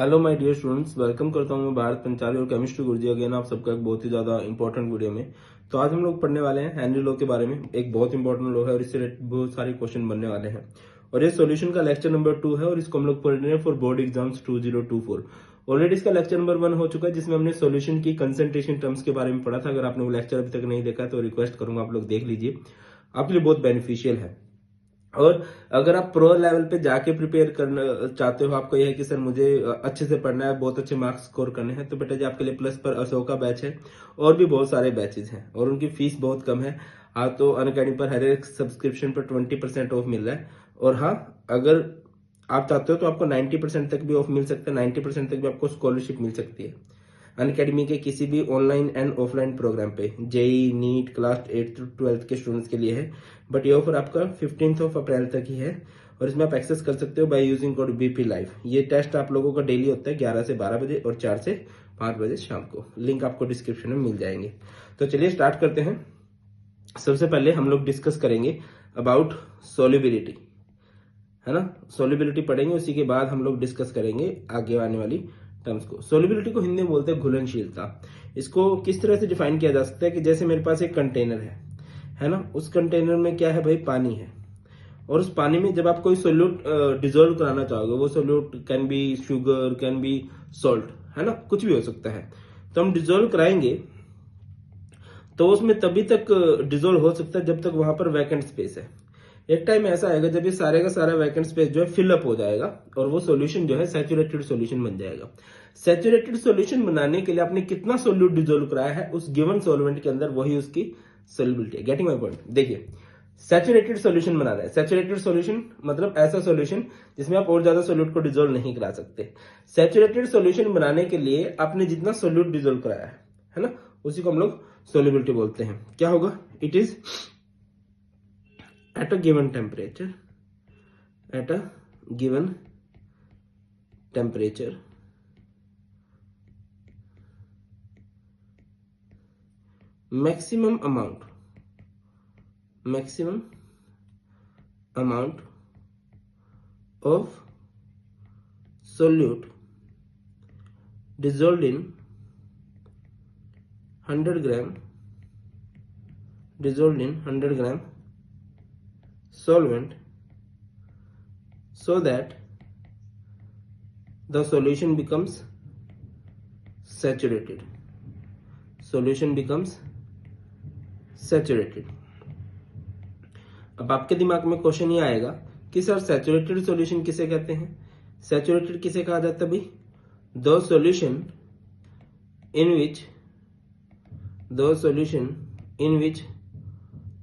Hello my dear students, welcome करता हूं मैं भारत पंचाली और केमिस्ट्री गुरुजी अगेन आप सबका एक बहुत ही ज्यादा इंपॉर्टेंट वीडियो में। तो आज हम लोग पढ़ने वाले हैं हेनरी लॉ के बारे में। एक बहुत इंपॉर्टेंट लॉ है और इससे रिलेटेड बहुत सारे क्वेश्चन बनने वाले हैं और ये सॉल्यूशन का लेक्चर नंबर 2 है और इसको हम लोग पढ़ रहे हैं फॉर बोर्ड एग्जाम्स 2024। ऑलरेडी इसका लेक्चर नंबर 1 हो चुका है जिसमें हमने सॉल्यूशन की कंसंट्रेशन टर्म्स के बारे में पढ़ा था। अगर आपने वो लेक्चर अभी तक नहीं देखा तो रिक्वेस्ट करूंगा आप लोग देख लीजिए, आपके लिए बहुत बेनिफिशियल है। और अगर आप प्रो लेवल पे जाके प्रिपेयर करना चाहते हो, आपको यह है कि सर मुझे अच्छे से पढ़ना है, बहुत अच्छे मार्क्स स्कोर करने हैं, तो बेटा जी आपके लिए प्लस पर अशोका बैच है और भी बहुत सारे बैचेस हैं और उनकी फीस बहुत कम है। हाँ, तो अनअकैडमी पर हर एक सब्सक्रिप्शन पर 20% ऑफ मिल रहा है। और हाँ, अगर आप चाहते हो तो आपको 90% तक भी ऑफ मिल सकता है, 90% तक भी आपको स्कॉलरशिप मिल सकती है अनअकैडमी के किसी भी ऑनलाइन एंड ऑफलाइन प्रोग्राम पे। जेई नीट क्लास 8 to 12 के स्टूडेंट्स के लिए है, बट ये ऑफर आपका 15 अप्रैल तक ही है और इसमें आप एक्सेस कर सकते हो by using code BP live. ये टेस्ट आप लोगों का डेली होता है 11 से 12 बजे और 4 से 5 बजे शाम को। लिंक आपको डिस्क्रिप्शन में मिल जाएंगे। तो चलिए स्टार्ट करते हैं। सबसे पहले हम लोग डिस्कस करेंगे अबाउट सोल्युबिलिटी, है ना। सोल्युबिलिटी पढ़ेंगे, उसी के बाद हम लोग डिस्कस करेंगे आगे आने वाली टर्म्स को। सोल्युबिलिटी को हिंदी में बोलते हैं घुलनशीलता। इसको किस तरह से डिफाइन किया जा सकता है कि जैसे मेरे पास एक कंटेनर है ना, उस कंटेनर में क्या है भाई, पानी है। और उस पानी में जब आप कोई सोल्यूट डिजोल्व कराना चाहोगे, वो solute can be sugar, can be salt, है ना, कुछ भी हो सकता है। तो हम डिजोल्व कराएंगे तो उसमें तभी तक डिजोल्व हो सकता है जब तक वहां पर वैकेंट स्पेस है। एक टाइम ऐसा आएगा जब ये सारे का सारा वैकेंट स्पेस जो है फिलअप हो जाएगा और वो सॉल्यूशन जो है सैचुरेटेड सॉल्यूशन बन जाएगा। सैचुरेटेड सॉल्यूशन बनाने के लिए आपने कितना सोल्यूट डिजोल्व कराया है उस गिवन सॉल्वेंट के अंदर, वही उसकी सोल्युबिलिटी है। Getting my point. देखिए, सैचुरेटेड सॉल्यूशन बना रहा है। सैचुरेटेड सॉल्यूशन मतलब ऐसा सॉल्यूशन जिसमें आप और ज्यादा सोल्यूट को डिजोल्व नहीं करा सकते। सैचुरेटेड सॉल्यूशन बनाने के लिए आपने जितना सोल्यूट डिजोल्व कराया है ना, उसी को हम लोग सोल्युबिलिटी बोलते हैं। क्या होगा? It is at a given temperature, at a given temperature, maximum amount of solute dissolved in 100 gram solvent so that the solution becomes saturated. अब आपके दिमाग में क्वेश्चन ये आएगा कि सर सैचुरेटेड सॉल्यूशन किसे कहते हैं? सैचुरेटेड किसे कहा जाता है भाई? The solution in which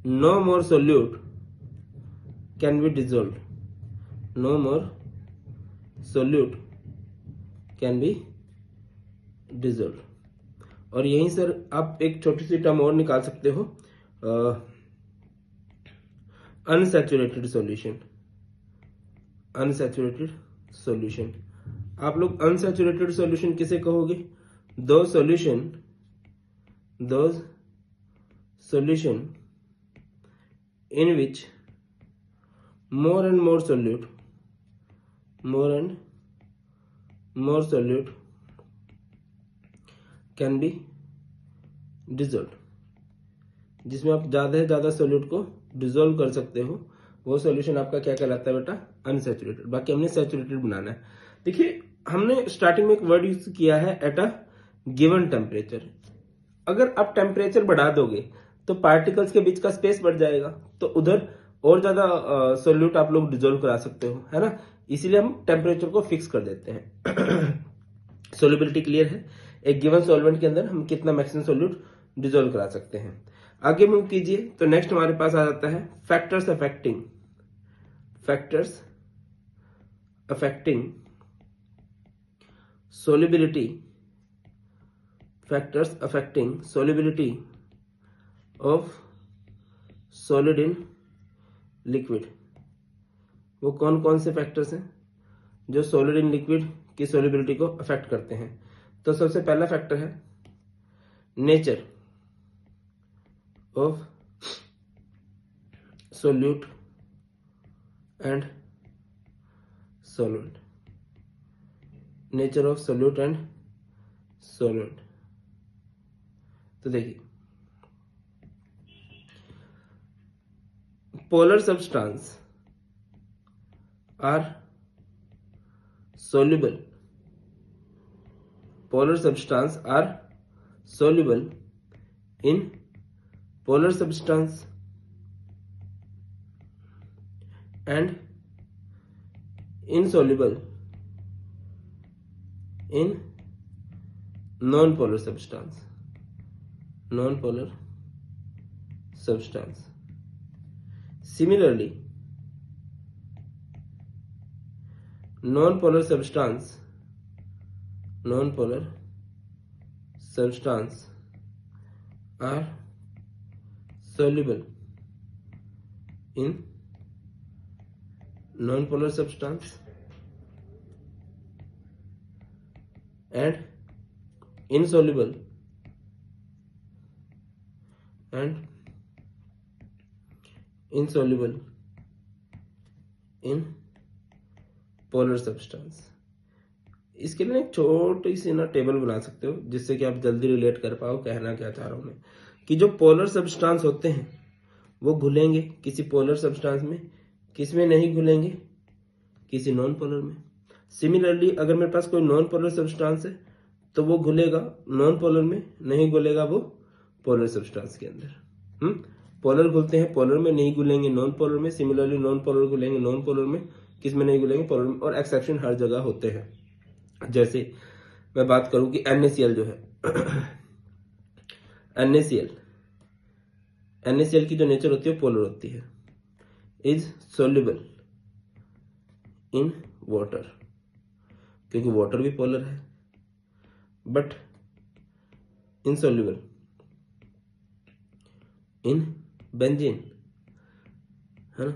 no more solute can be dissolved, no more solute can be dissolved। और यहीं सर आप एक छोटी सी टर्म और निकाल सकते हो, अनसैचुरेटेड सॉल्यूशन। आप लोग अनसैचुरेटेड सॉल्यूशन किसे कहोगे? दो solution in which more and more solute can be dissolved। जिसमें आप ज्यादा से ज्यादा सोल्यूट को डिजोल्व कर सकते हो, वो सॉल्यूशन आपका क्या कहलाता है बेटा? अनसैचुरेटेड। बाकी हमने सैचुरेटेड बनाना है। देखिए, हमने स्टार्टिंग में एक वर्ड यूज किया है, एट अ गिवन टेम्परेचर। अगर आप टेम्परेचर बढ़ा दोगे तो पार्टिकल्स के बीच का स्पेस बढ़ जाएगा, तो उधर और ज्यादा सोल्यूट आप लोग डिजोल्व करा सकते हो, है ना। इसीलिए हम टेम्परेचर को फिक्स कर देते हैं। सोल्युबिलिटी क्लियर है? एक गिवन सॉल्वेंट के अंदर हम कितना मैक्सिमम सोल्यूट डिजोल्व करा सकते हैं। आगे मूव कीजिए तो नेक्स्ट हमारे पास आ जाता है factors affecting solubility of solid in liquid. वो कौन कौन से फैक्टर्स हैं जो सॉलिड इन लिक्विड की सोल्युबिलिटी को अफेक्ट करते हैं? तो सबसे पहला फैक्टर है nature of solute and solvent. Nature of solute and solvent. तो देखिए, polar substance are soluble. Polar substance are soluble in polar substance and insoluble in non-polar substance. Non-polar substance. Similarly, non-polar substance are soluble in non-polar substance and insoluble in polar substance। इसके लिए एक छोटी सी ना table बना सकते हो जिससे कि आप जल्दी रिलेट कर पाओ कहना क्या चाह रहा हूं मैं, कि जो पोलर सब्सटेंस होते हैं वो घुलेंगे किसी पोलर सब्सटेंस में, किस में नहीं घुलेंगे, किसी नॉन पोलर में। सिमिलरली अगर मेरे पास कोई नॉन पोलर सब्सटेंस है तो वो घुलेगा नॉन पोलर में, नहीं घुलेगा वो पोलर सब्सटेंस के अंदर। पोलर घुलते हैं पोलर में, नहीं घुलेंगे नॉन पोलर में। सिमिलरली नॉन पोलर घुलेंगे नॉन पोलर में, किस में नहीं घुलेंगे, पोलर में। और एक्सेप्शन हर जगह होते हैं। जैसे मैं बात करूं कि NaCl जो है NaCl की जो नेचर होती है पोलर होती है, इज सोल्यूबल इन वाटर, क्योंकि वाटर भी पोलर है, बट इनसोल्यूबल इन बेंजीन, है ना।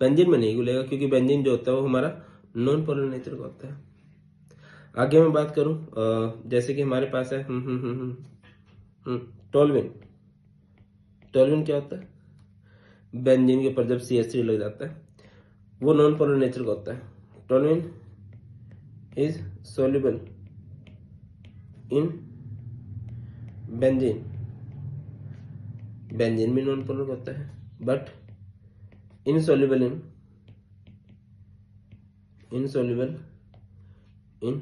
बेंजीन में नहीं घुलेगा क्योंकि बेंजीन जो होता है वो हमारा नॉन पोलर नेचर का होता है। आगे मैं बात करूं, जैसे कि हमारे पास है टोल्यूइन। टोल्यूइन क्या होता है, बेंजीन के ऊपर जब CH3 लग जाता है वो नॉन पोलर नेचर का होता है। Toluene is soluble in benzene, benzene भी नॉन पोलर होता है, बट इनसोल्यूबल इन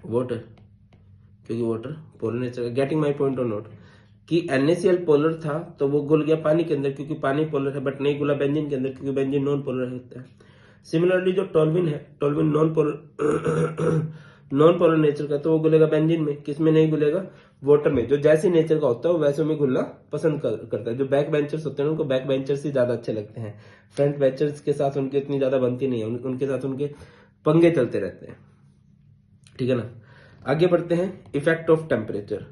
वाटर, क्योंकि वाटर पोलर नेचर का। गेटिंग माई पॉइंट और नोट, कि NaCl पोलर था तो वो घुल गया पानी के अंदर क्योंकि पानी पोलर है, बट नहीं घुला बेंजीन के अंदर क्योंकि बेंजीन नॉन पोलर होता है। सिमिलरली जो टोल्यूइन है, टोल्यूइन नॉन पोलर नेचर का, तो वो घुलेगा बेंजीन में, किस में नहीं घुलेगा, वाटर में। जो जैसी नेचर का होता है वो वैसे में घुलना पसंद करता है। जो बैक बेंचर्स होते हैं उनको बैक बेंचर्स ही ज्यादा अच्छे लगते हैं, फ्रंट बेंचर्स के साथ उनकी इतनी ज्यादा बनती नहीं है, उनके साथ उनके पंगे चलते रहते हैं, ठीक है ना। आगे बढ़ते हैं, इफेक्ट ऑफ टेम्परेचर।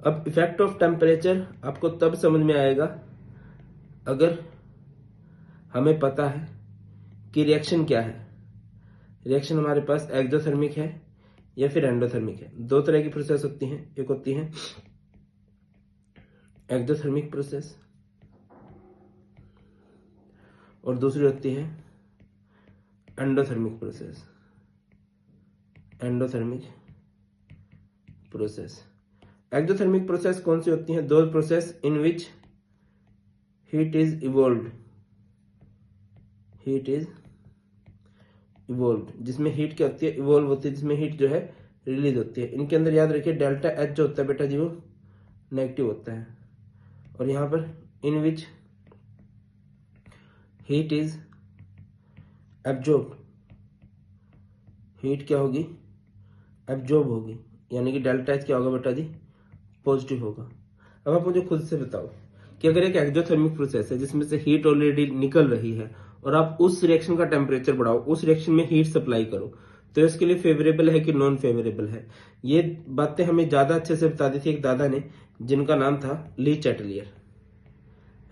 अब इफेक्ट ऑफ टेम्परेचर आपको तब समझ में आएगा अगर हमें पता है कि रिएक्शन क्या है। रिएक्शन हमारे पास एक्सोथर्मिक है या फिर एंडोथर्मिक है। दो तरह की प्रोसेस होती हैं, एक होती है एक्सोथर्मिक प्रोसेस और दूसरी होती है एंडोथर्मिक प्रोसेस। एक्सोथर्मिक प्रोसेस कौन सी होती है, दो process in which heat is evolved, जिसमें हीट क्या होती है, इवॉल्व होती है, जिसमें हीट जो है रिलीज होती है। इनके अंदर याद रखिए डेल्टा H जो होता है बेटा जी वो नेगेटिव होता है, और यहां पर in which heat is absorb, heat क्या होगी, एब्जॉर्ब होगी, यानी कि डेल्टा H क्या होगा बेटा जी, पॉजिटिव होगा। अब आप मुझे खुद से बताओ कि अगर एक एक्सोथर्मिक प्रोसेस है जिसमें से हीट ऑलरेडी निकल रही है और आप उस रिएक्शन का टेम्परेचर बढ़ाओ, उस रिएक्शन में हीट सप्लाई करो, तो इसके लिए फेवरेबल है कि नॉन फेवरेबल है। ये बातें हमें ज्यादा अच्छे से बता दी थी एक दादा ने जिनका नाम था ली चैटलियर,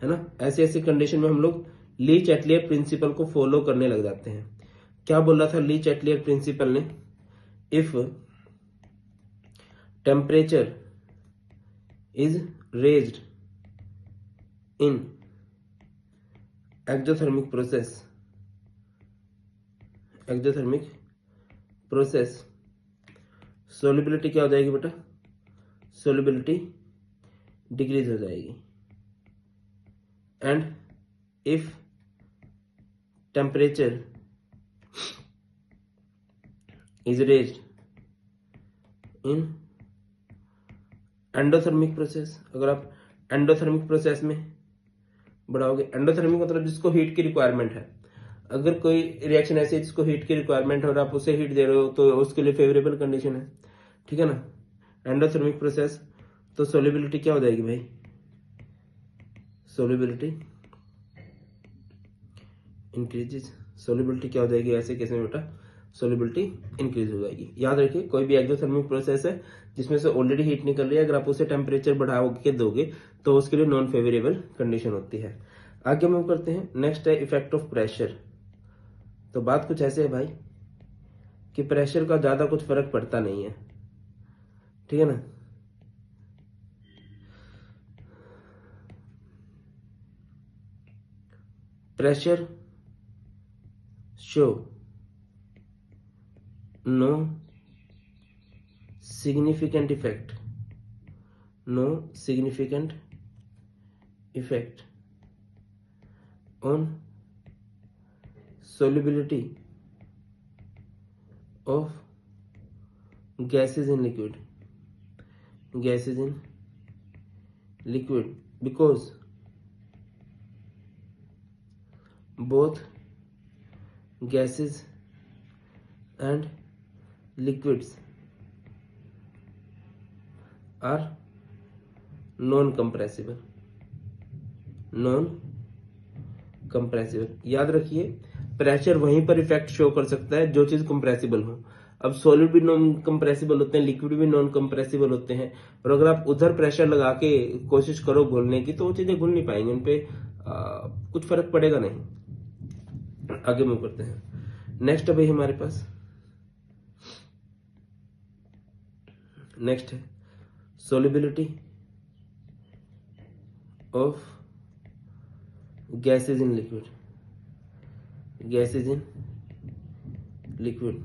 है ना। ऐसी ऐसी कंडीशन में हम लोग ली चैटलियर प्रिंसिपल को फॉलो करने लग जाते हैं। क्या बोल रहा था ली चैटलियर प्रिंसिपल ने, if temperature is raised in exothermic process solubility क्या हो जाएगी बेटा, सोलिबिलिटी डिक्रीज हो जाएगी। And if temperature is raised in endothermic process, अगर आप एंडोथर्मिक प्रोसेस में बढ़ाओगे, एंडोथर्मिक मतलब जिसको हीट की रिक्वायरमेंट है, अगर कोई रिएक्शन ऐसी है जिसको हीट की रिक्वायरमेंट है और आप उसे हीट दे रहे हो तो उसके लिए फेवरेबल कंडीशन है, ठीक है ना, एंडोथर्मिक प्रोसेस। तो सोलिबिलिटी क्या हो जाएगी भाई, सोलिबिलिटी इंक्रीजेज, सोलिबिलिटी क्या हो जाएगी ऐसे केस में बेटा, सोलिबिलिटी इंक्रीज हो जाएगी। याद रखिए कोई भी एक्सोथर्मिक प्रोसेस है जिसमें से ऑलरेडी हीट निकल रही है, अगर आप उसे टेम्परेचर बढ़ा के दोगे तो उसके लिए नॉन फेवरेबल कंडीशन होती है। आगे मूव करते हैं, नेक्स्ट है इफेक्ट ऑफ प्रेशर। तो बात कुछ ऐसे है भाई कि प्रेशर का ज्यादा कुछ फर्क पड़ता नहीं है, ठीक है ना। Pressure show no significant effect, no significant effect on solubility of gases in liquid, gases in liquid, because both gases and liquids are non compressible, non compressible. याद रखिए प्रेशर वहीं पर इफेक्ट शो कर सकता है जो चीज कंप्रेसिबल हो। अब सॉलिड भी नॉन कंप्रेसिबल होते हैं, लिक्विड भी नॉन कंप्रेसिबल होते हैं, और अगर आप उधर प्रेशर लगा के कोशिश करो घुलने की तो वो चीजें घुल नहीं पाएंगी, उनपे कुछ फर्क पड़ेगा नहीं। आगे मूव करते हैं, नेक्स्ट है भाई हमारे पास, नेक्स्ट है solubility of gases in liquid, gases in liquid।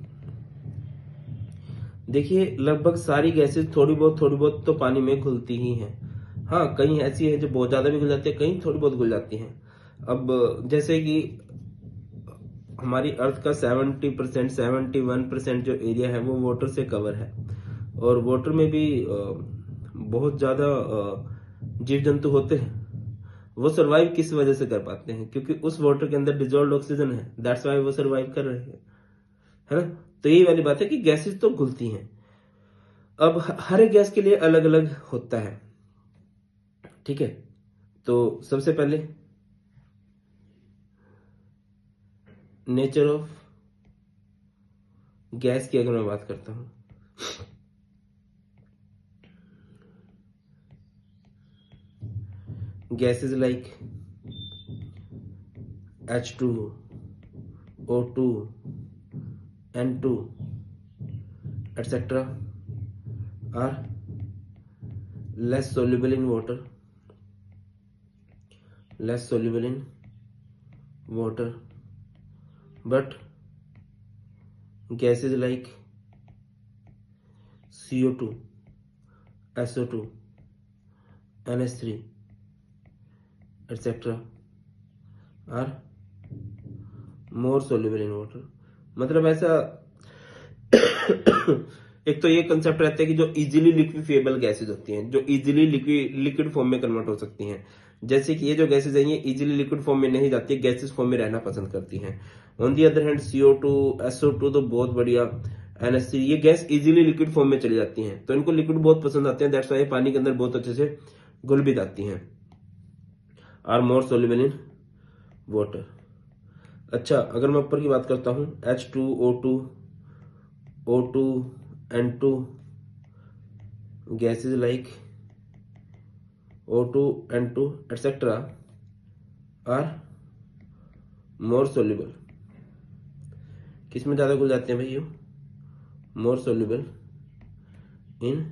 देखिए लगभग सारी गैसेस थोड़ी बहुत तो पानी में घुलती ही हैं। हाँ कहीं ऐसी है जो बहुत ज्यादा भी घुल जाती है, कहीं थोड़ी बहुत घुल जाती हैं। अब जैसे कि हमारी अर्थ का 70% 71% जो एरिया है वो वाटर से कवर है, और वाटर में भी बहुत ज्यादा जीव जंतु होते हैं। वो सरवाइव किस वजह से कर पाते हैं, क्योंकि उस वाटर के अंदर डिजोल्व ऑक्सीजन है, दैट्स वाई वो सरवाइव कर रहे हैं, है ना। तो यही वाली बात है कि गैसेस तो घुलती हैं। अब हर एक गैस के लिए अलग अलग होता है, ठीक है। तो सबसे पहले नेचर ऑफ गैस की अगर मैं बात करता हूं, gases like H2O, O2, N2, etc. are less soluble in water, less soluble in water, but gases like CO2, SO2, NH3, etc. are more soluble in water। मतलब ऐसा एक तो ये कंसेप्ट रहता है कि जो इजीली लिक्विफिएबल गैसेज होती हैं, जो इजीली लिक्विड फॉर्म में कन्वर्ट हो सकती हैं, जैसे कि ये जो गैसेज हैं ये इजीली लिक्विड फॉर्म में नहीं जाती है, गैसेज फॉर्म में रहना पसंद करती हैं। On the other hand CO2, SO2 तो बहुत बढ़िया, NH3 ये गैस इजीली लिक्विड फॉर्म में चली जाती हैं, तो इनको लिक्विड बहुत पसंद आते हैं, दैट्स वाई पानी के अंदर बहुत अच्छे से घुल भी जाती हैं। Are more soluble in water. अच्छा अगर मैं ऊपर की बात करता हूं, H2O2, O2, N2, gases like O2, N2 etc. Are more soluble. किस में ज्यादा घुल जाते हैं भाई? More soluble in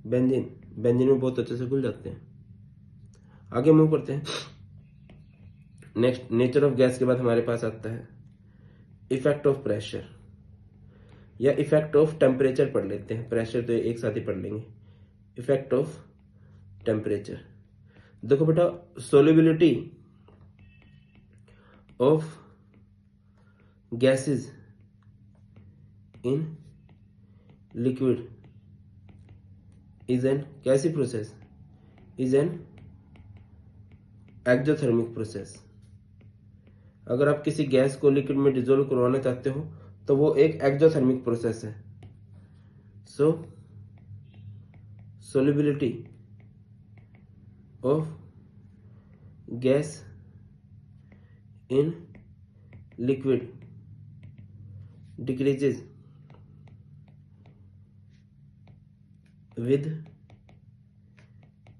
benzene, benzene में बहुत अच्छे से घुल जाते हैं। आगे मूव करते हैं, नेक्स्ट नेचर ऑफ गैस के बाद हमारे पास आता है इफेक्ट ऑफ प्रेशर। या इफेक्ट ऑफ टेम्परेचर पढ़ लेते हैं, प्रेशर तो एक साथ ही पढ़ लेंगे। इफेक्ट ऑफ टेम्परेचर, देखो बेटा, solubility of gases in liquid is an कैसी process, is an exothermic process. अगर आप किसी गैस को लिक्विड में डिसॉल्व करवाना चाहते हो तो वो एक एक्जोथर्मिक प्रोसेस है। So solubility of gas in liquid decreases with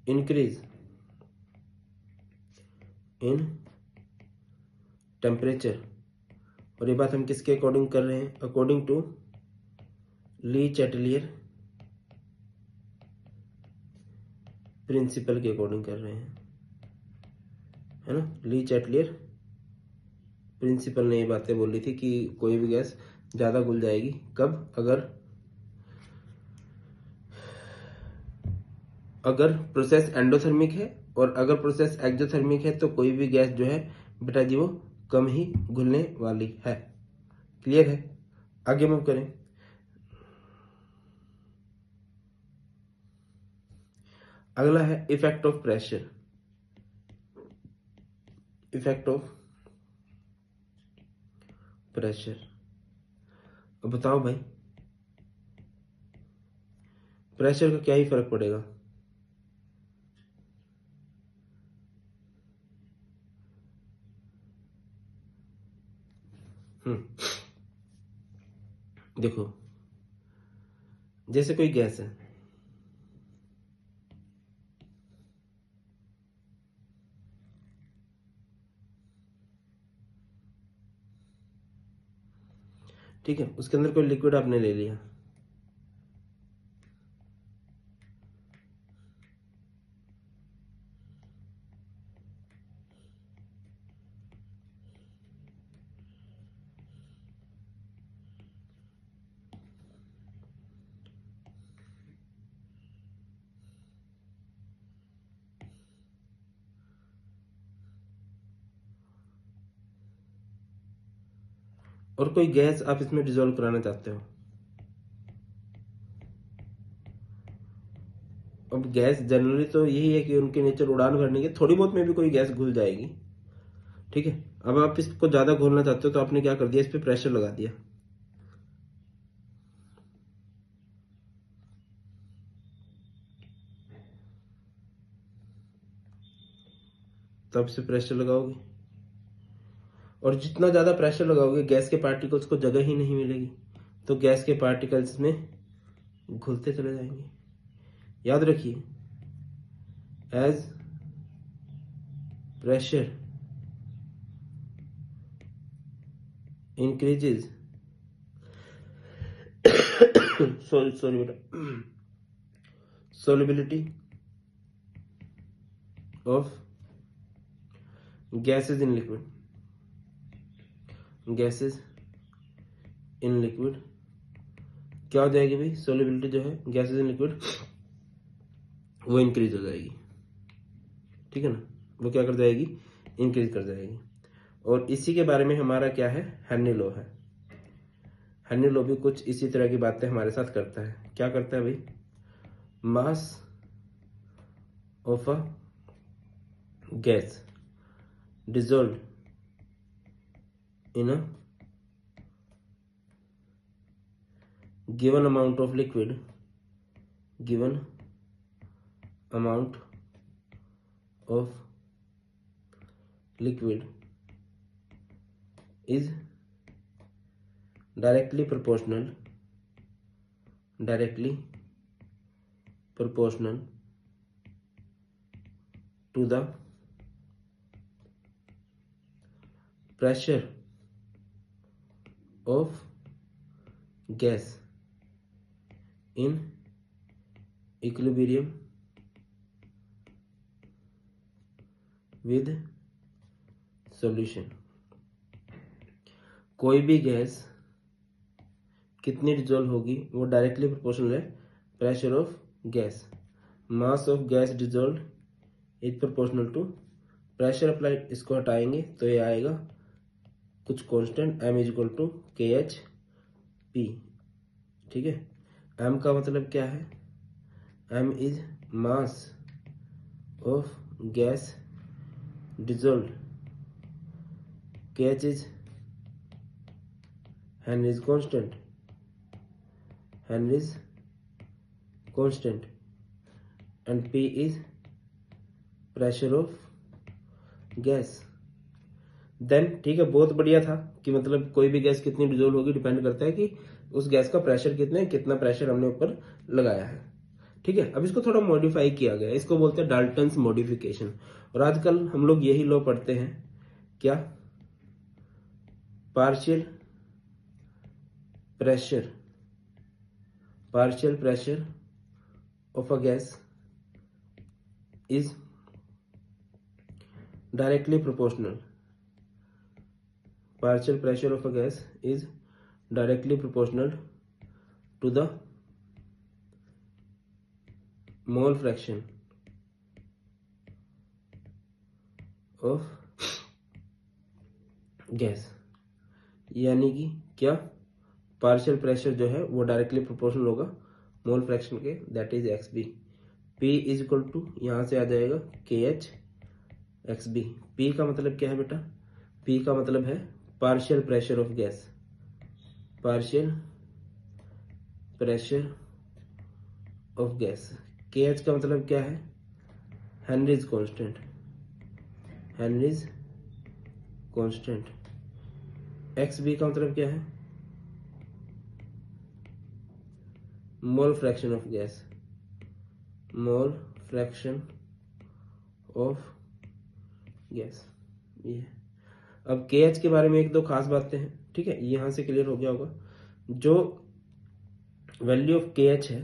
increase in temperature। और ये बात हम किसके अकॉर्डिंग कर रहे हैं, according to Le Chatelier principle के अकॉर्डिंग कर रहे हैं, है ना। ली चैटलियर प्रिंसिपल ने ये बातें बोली थी कि कोई भी गैस ज्यादा घुल जाएगी कब, अगर प्रोसेस एंडोथर्मिक है, और अगर प्रोसेस एक्सोथर्मिक है तो कोई भी गैस जो है बेटा जी वो कम ही घुलने वाली है। क्लियर है, आगे मूव करें। अगला है effect of pressure. Effect of pressure, अब बताओ भाई प्रेशर का क्या ही फर्क पड़ेगा। देखो, जैसे कोई गैस है, ठीक है, उसके अंदर कोई लिक्विड आपने ले लिया, और कोई गैस आप इसमें डिसॉल्व कराना चाहते हो। अब गैस जनरली तो यही है कि उनके नेचर उड़ान भरने के, थोड़ी बहुत में भी कोई गैस घुल जाएगी, ठीक है। अब आप इसको ज्यादा घोलना चाहते हो तो आपने क्या कर दिया, इस पे प्रेशर लगा दिया, तब से प्रेशर लगाओगे, और जितना ज्यादा प्रेशर लगाओगे गैस के पार्टिकल्स को जगह ही नहीं मिलेगी, तो गैस के पार्टिकल्स में घुलते चले जाएंगे। याद रखिए, एज प्रेशर इंक्रीजेज सॉरी बेटा, solubility of gases in liquid, gases in liquid क्या हो जाएगी भाई, solubility जो है gases in liquid वो इंक्रीज हो जाएगी, ठीक है ना, वो क्या कर जाएगी, इंक्रीज कर जाएगी। और इसी के बारे में हमारा क्या है, हेनरी लॉ है। हेनरी लॉ भी कुछ इसी तरह की बातें हमारे साथ करता है। क्या करता है भाई, mass of a gas dissolved in a given amount of liquid, given amount of liquid is directly proportional to the pressure of gas in equilibrium with solution। कोई भी गैस कितनी डिजोल्व होगी वो डायरेक्टली प्रोपोर्शनल है pressure of gas. Mass of gas dissolve is proportional to pressure applied. इसको हटाएंगे तो ये आएगा कुछ constant m is equal to K H P. ठीक है, m का मतलब क्या है, m is mass of gas dissolve, k h इज Henry's constant, Henry's constant, and P is pressure of gas. Then ठीक है, बहुत बढ़िया था कि मतलब कोई भी गैस कितनी डिजोल्व होगी डिपेंड करता है कि उस गैस का प्रेशर कितना प्रेशर हमने ऊपर लगाया है। ठीक है, अब इसको थोड़ा मॉडिफाई किया गया, इसको बोलते हैं डाल्टन्स मॉडिफिकेशन। और आजकल हम लोग यही लॉ पढ़ते हैं, क्या, partial pressure of a gas is directly proportional. Partial pressure of a gas is directly proportional to the mole fraction of gas। यानी कि क्या, पार्शियल प्रेशर जो है वो डायरेक्टली प्रोपोर्शनल होगा मोल फ्रैक्शन के, that is X B. P is equal to यहां से आ जाएगा के एच एक्स बी। पी का मतलब क्या है बेटा, पी का मतलब है partial pressure of gas, partial pressure of gas. K H का मतलब क्या है, Henry's constant, Henry's constant. X B का मतलब क्या है, mole fraction of gas, mole fraction of gas. ये अब के एच के बारे में एक दो खास बातें हैं। ठीक है, यहां से क्लियर हो गया होगा। जो वैल्यू ऑफ के एच है,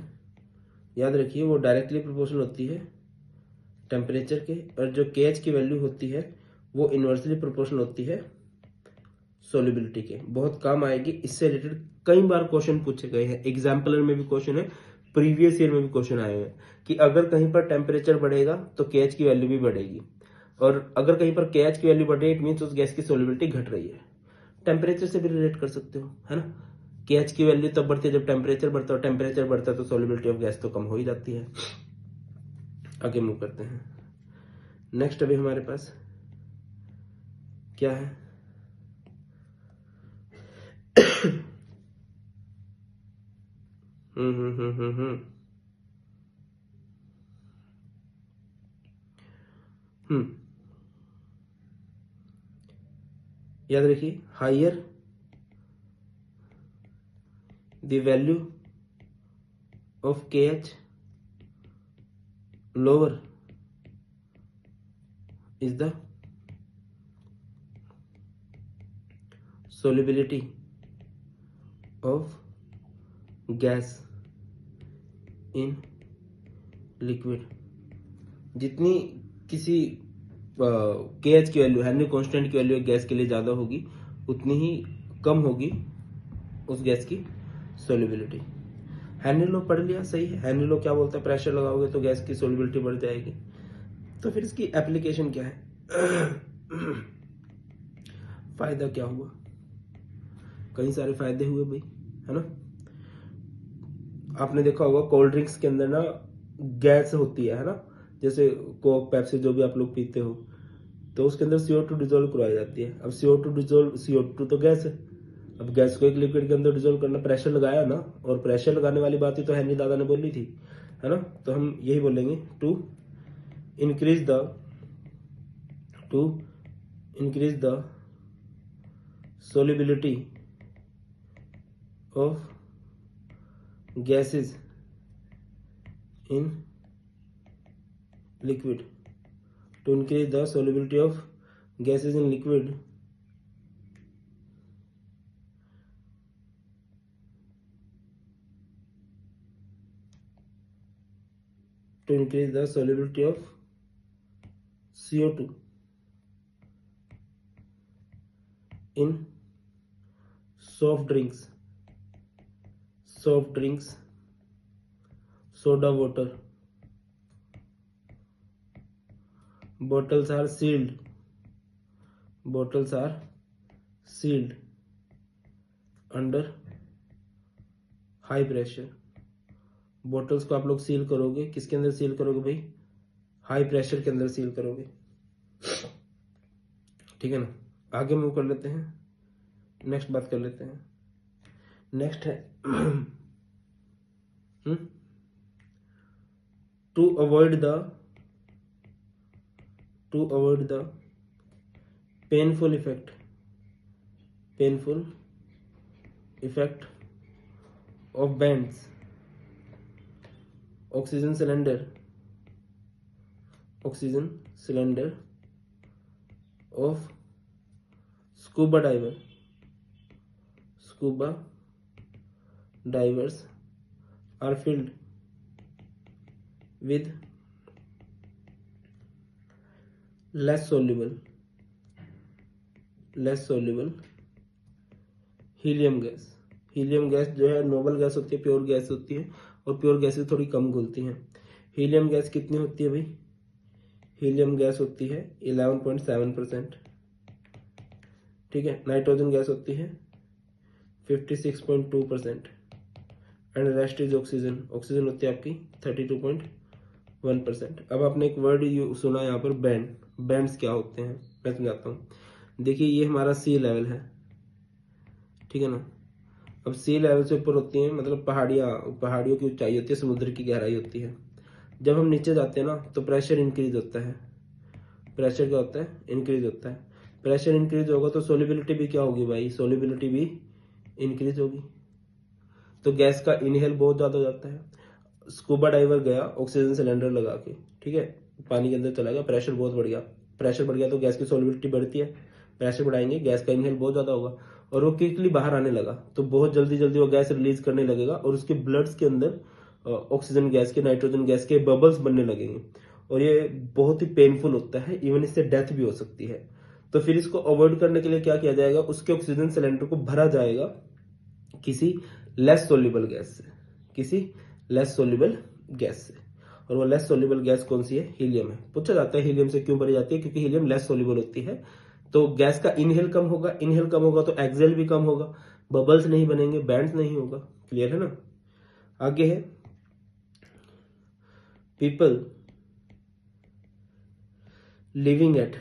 याद रखिए वो डायरेक्टली प्रोपोर्शनल होती है टेम्परेचर के, और जो के एच की वैल्यू होती है वो इनवर्सली प्रोपोर्शनल होती है सोल्युबिलिटी के। बहुत काम आएगी, इससे रिलेटेड कई बार क्वेश्चन पूछे गए हैं, एग्जाम्पलर में भी क्वेश्चन है, प्रीवियस ईयर में भी क्वेश्चन आए हैं कि अगर कहीं पर टेम्परेचर बढ़ेगा तो केएच की वैल्यू भी बढ़ेगी, और अगर कहीं पर केएच की वैल्यू बढ़ रही है इट मीन्स उस गैस की सोल्युबिलिटी घट रही है। टेम्परेचर से भी रिलेट कर सकते हो, है ना। केएच की वैल्यू तब बढ़ती है जब टेम्परेचर बढ़ता है, टेम्परेचर बढ़ता है तो सोल्युबिलिटी ऑफ गैस तो कम हो ही जाती है। आगे मूव करते हैं। नेक्स्ट अभी हमारे पास क्या है, याद रखिए, हायर द वैल्यू ऑफ के H lower is the solubility of gas in liquid। जितनी किसी के एच की वैल्यू, हेनरी कांस्टेंट की वैल्यू गैस के लिए ज्यादा होगी उतनी ही कम होगी उस गैस की सोल्युबिलिटी। हेनरी लॉ पढ़ लिया, सही है। हेनरी लॉ क्या बोलता है, प्रेशर लगाओगे तो गैस की सोल्युबिलिटी बढ़ जाएगी। तो फिर इसकी एप्लीकेशन क्या है, फायदा क्या हुआ, कई सारे फायदे हुए भाई, है ना। आपने देखा होगा कोल्ड ड्रिंक्स के अंदर ना गैस होती है ना, जैसे कोक पेप्सी जो भी आप लोग पीते हो, तो उसके अंदर CO2 डिजोल्व करवाई जाती है। अब CO2 तो गैस है, अब गैस को एक लिक्विड के अंदर डिजोल्व करना, प्रेशर लगाया ना, और प्रेशर लगाने वाली बात ही तो हेनरी दादा ने बोली थी, है ना। तो हम यही बोलेंगे, to increase the solubility of gases in liquid, to increase the solubility of gases in liquid, to increase the solubility of CO2 in soft drinks soft drinks, soda water. Bottles are sealed. Bottles are sealed under high pressure. Bottles को आप लोग seal करोगे, किसके अंदर seal करोगे भाई? High pressure के अंदर सील करोगे, ठीक है ना। आगे मूव कर लेते हैं, नेक्स्ट बात कर लेते हैं। नेक्स्ट है to avoid the painful effect of bends, oxygen cylinder of scuba divers are filled with less soluble helium gas जो है नोबल गैस होती है, प्योर गैस होती है, और प्योर गैसेस थोड़ी कम घुलती हैं। हीलियम गैस कितनी होती है भाई? हीलियम गैस होती है 11.7%, ठीक है। नाइट्रोजन गैस होती है 56.2% एंड रेस्ट इज ऑक्सीजन होती है आपकी 32.1%। अब आपने एक वर्ड सुना यहाँ पर, बैंड्स क्या होते हैं मैं समझाता हूँ। देखिए ये हमारा सी लेवल है, ठीक है ना। अब सी लेवल से ऊपर होती है मतलब पहाड़ियों की ऊंचाई होती है, समुद्र की गहराई होती है। जब हम नीचे जाते हैं ना तो प्रेशर इंक्रीज होता है। प्रेशर क्या होता है? इंक्रीज होता है। प्रेशर इंक्रीज होगा तो सोलिबिलिटी भी क्या होगी भाई? सोलिबिलिटी भी इंक्रीज होगी। तो गैस का इनहेल बहुत ज्यादा हो जाता है। स्कूबा डाइवर गया ऑक्सीजन सिलेंडर लगा के, ठीक है, पानी के अंदर चला गया, प्रेशर बहुत बढ़ गया। प्रेशर बढ़ गया तो गैस की सोलिबिलिटी बढ़ती है, प्रेशर बढ़ाएंगे गैस का इनहेल बहुत ज्यादा होगा और वो क्विकली बाहर आने लगा तो बहुत जल्दी वो गैस रिलीज करने लगेगा और उसके ब्लड्स के अंदर ऑक्सीजन गैस के, नाइट्रोजन गैस के बबल्स बनने लगेंगे और ये बहुत ही पेनफुल होता है, इवन इससे डेथ भी हो सकती है। तो फिर इसको अवॉइड करने के लिए क्या किया जाएगा? उसके ऑक्सीजन सिलेंडर को भरा जाएगा किसी लेस सोल्यूबल गैस से और वो लेस सोल्यूबल गैस कौन सी है? हीलियम है। पूछा जाता है हीलियम से क्यों भरी जाती है? क्योंकि हीलियम लेस सोल्यूबल होती है तो गैस का इनहेल कम होगा तो एक्सेल भी कम होगा, बबल्स नहीं बनेंगे, बैंड्स नहीं होगा। क्लियर है ना। आगे है people living at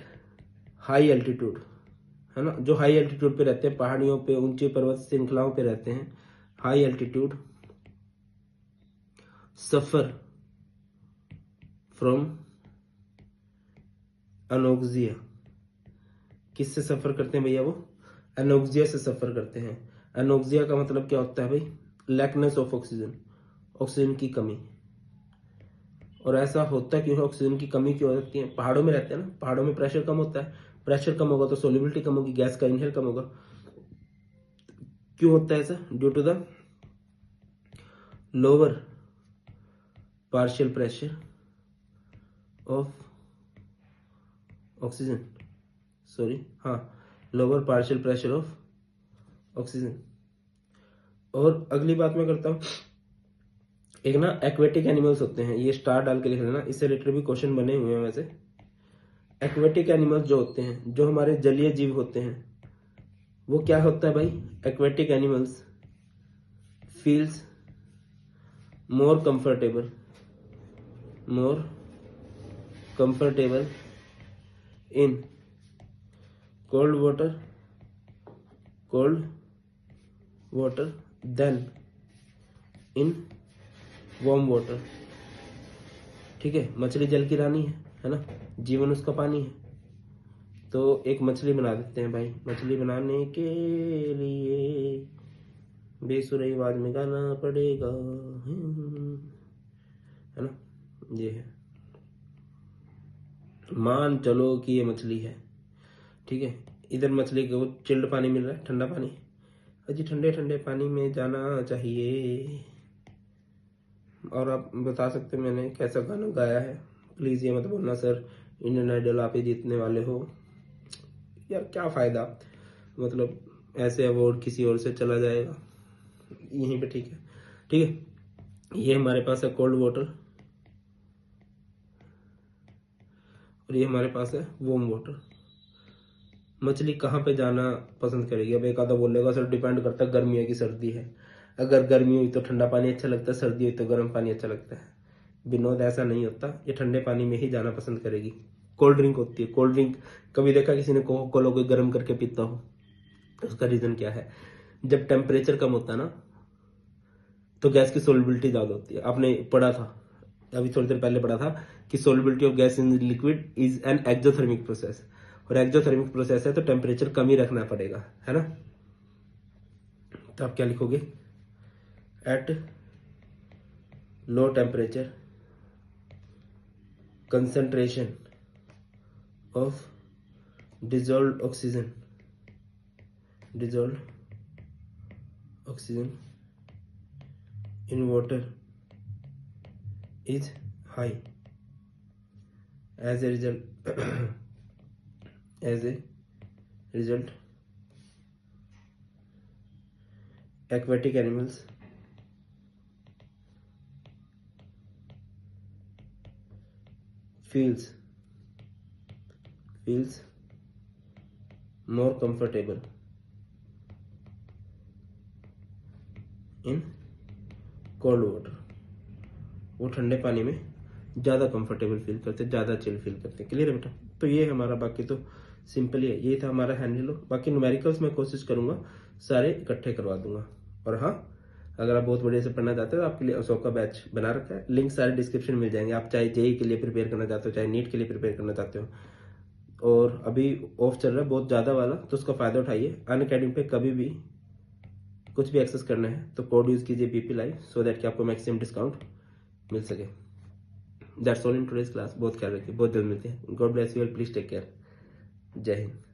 high altitude, है ना, जो हाई एल्टीट्यूड पे रहते हैं, पहाड़ियों पे, ऊंचे पर्वत श्रृंखलाओं पे रहते हैं, हाई एल्टीट्यूड, सफर फ्रॉम अनोक्सिया। किससे सफर करते हैं भैया? वो अनोक्सिया से सफर करते हैं। अनोक्सिया का मतलब क्या होता है भाई? लैकनेस ऑफ ऑक्सीजन की कमी। और ऐसा होता क्यों है? ऑक्सीजन की कमी क्यों होती है? पहाड़ों में रहते हैं ना, पहाड़ों में प्रेशर कम होता है, प्रेशर कम होगा तो सोल्युबिलिटी कम होगी, गैस का इनहेल कम होगा। क्यों होता है ऐसा? Due to the lower partial pressure of oxygen, lower partial pressure of oxygen. और अगली बात मैं करता हूं, एक ना एक्वेटिक एनिमल्स होते हैं, ये स्टार डाल के लिख लेना, इससे रिलेटेड भी क्वेश्चन बने हुए हैं। वैसे एक्वेटिक एनिमल्स जो होते हैं, जो हमारे जलीय जीव होते हैं, वो क्या होता है भाई? Aquatic animals feels more comfortable in cold water than in warm water. ठीक है, मछली जल की रानी है ना, जीवन उसका पानी है। तो एक मछली बना देते हैं भाई। मछली बनाने के लिए बेसुरी आवाज में गाना पड़ेगा, है ना। ये है, मान चलो कि ये मछली है, ठीक है। इधर मछली को चिल्ड पानी मिल रहा है, ठंडा पानी। अजी ठंडे ठंडे पानी में जाना चाहिए। और आप बता सकते मैंने कैसा गाना गाया है, प्लीज ये मत बोलना सर इंडियन आइडल आप ही जीतने वाले हो। यार क्या फायदा, मतलब ऐसे अवार्ड किसी और से चला जाएगा, यहीं पे ठीक है। ठीक है। ये हमारे पास है कोल्ड वाटर और ये हमारे पास है वार्म वाटर। मछली कहाँ पे जाना पसंद करेगी? अब एक आधा बोलेगा सर डिपेंड करता है गर्मी है कि सर्दी है। अगर गर्मी हुई तो ठंडा पानी अच्छा लगता है, सर्दी हुई तो गर्म पानी अच्छा लगता है। विनोद ऐसा नहीं होता, ये ठंडे पानी में ही जाना पसंद करेगी। कोल्ड ड्रिंक होती है, कोल्ड ड्रिंक कभी देखा किसी ने कोको कोला को गर्म करके पीता हो? उसका रीजन क्या है? जब टेम्परेचर कम होता है ना तो गैस की सोलिबिलिटी ज्यादा होती है। आपने पढ़ा था, अभी थोड़ी देर पहले पढ़ा था कि solubility of gas in liquid is an exothermic process, और एक्सोथर्मिक प्रोसेस है तो टेम्परेचर कम ही रखना पड़ेगा, है ना। तो आप क्या लिखोगे? At low temperature concentration of dissolved oxygen in water is high. As a result aquatic animals feels more comfortable in cold water. वो ठंडे पानी में ज़्यादा कंफर्टेबल फील करते, ज़्यादा चिल फील करते। क्लियर है बेटा? तो ये हमारा, बाकी तो सिंपल ही है। ये था हमारा हैंडल। बाकी न्यूमेरिकल्स में कोशिश करूंगा सारे इकट्ठे करवा दूंगा। और हाँ, अगर आप बहुत बढ़िया से पढ़ना चाहते हो तो आपके लिए अशोक का बैच बना रखा है, लिंक सारे डिस्क्रिप्शन में मिल जाएंगे। आप चाहे जेई के लिए प्रिपेयर करना चाहते हो, चाहे नीट के लिए प्रिपेयर करना चाहते हो, और अभी ऑफ चल रहा है बहुत ज़्यादा वाला, तो उसका फ़ायदा उठाइए। अनअकैडमी पे कभी भी कुछ भी एक्सेस करना है तो कोड यूज़ कीजिए बीपी लाइव, सो दैट कि आपको मैक्सिमम डिस्काउंट मिल सके। That's all in today's class. बहुत ख्याल रखिए, बहुत जल्द मिलते हैं। God bless you all, please take care. जय हिंद।